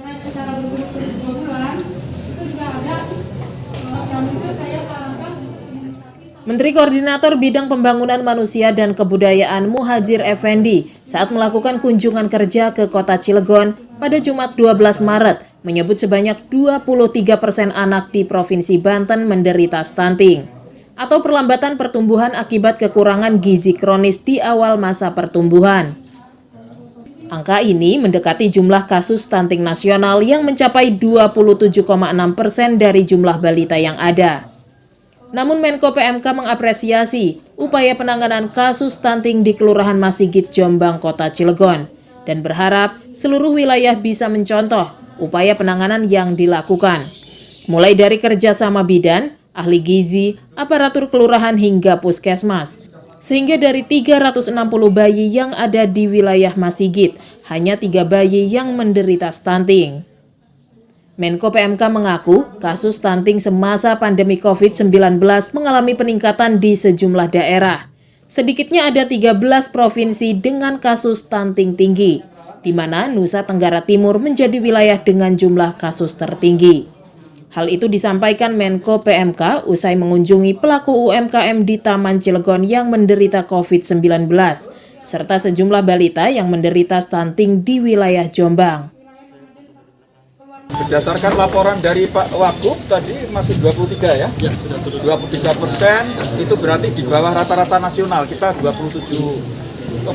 Secara berturut-turut 2 bulan, itu juga ada, yang itu saya sarankan untuk imunisasi. Menteri Koordinator Bidang Pembangunan Manusia dan Kebudayaan Muhadjir Effendi saat melakukan kunjungan kerja ke Kota Cilegon pada Jumat 12 Maret menyebut sebanyak 23% anak di Provinsi Banten menderita stunting atau perlambatan pertumbuhan akibat kekurangan gizi kronis di awal masa pertumbuhan. Angka ini mendekati jumlah kasus stunting nasional yang mencapai 27,6% dari jumlah balita yang ada. Namun Menko PMK mengapresiasi upaya penanganan kasus stunting di Kelurahan Masigit, Jombang, Kota Cilegon, dan berharap seluruh wilayah bisa mencontoh upaya penanganan yang dilakukan, mulai dari kerjasama bidan, ahli gizi, aparatur kelurahan hingga puskesmas. Sehingga dari 360 bayi yang ada di wilayah Masigit, hanya 3 bayi yang menderita stunting. Menko PMK mengaku kasus stunting semasa pandemi COVID-19 mengalami peningkatan di sejumlah daerah. Sedikitnya ada 13 provinsi dengan kasus stunting tinggi, di mana Nusa Tenggara Timur menjadi wilayah dengan jumlah kasus tertinggi. Hal itu disampaikan Menko PMK usai mengunjungi pelaku UMKM di Taman Cilegon yang menderita COVID-19, serta sejumlah balita yang menderita stunting di wilayah Jombang. Berdasarkan laporan dari Pak Wagub tadi masih 23 ya? Ya, sudah turun. 23%, itu berarti di bawah rata-rata nasional, kita 27,6%.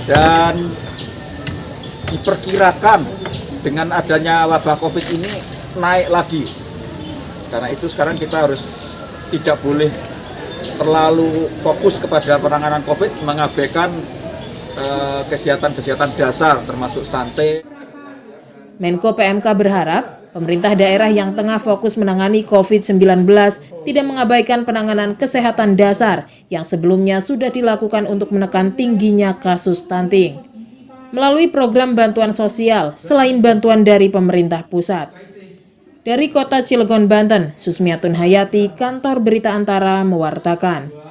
Dan diperkirakan dengan adanya wabah COVID ini naik lagi. Karena itu sekarang kita harus tidak boleh terlalu fokus kepada penanganan COVID, mengabaikan kesehatan dasar termasuk stunting. Menko PMK berharap pemerintah daerah yang tengah fokus menangani COVID-19 tidak mengabaikan penanganan kesehatan dasar yang sebelumnya sudah dilakukan untuk menekan tingginya kasus stunting melalui program bantuan sosial selain bantuan dari pemerintah pusat. Dari Kota Cilegon, Banten, Susmiatun Hayati, Kantor Berita Antara mewartakan.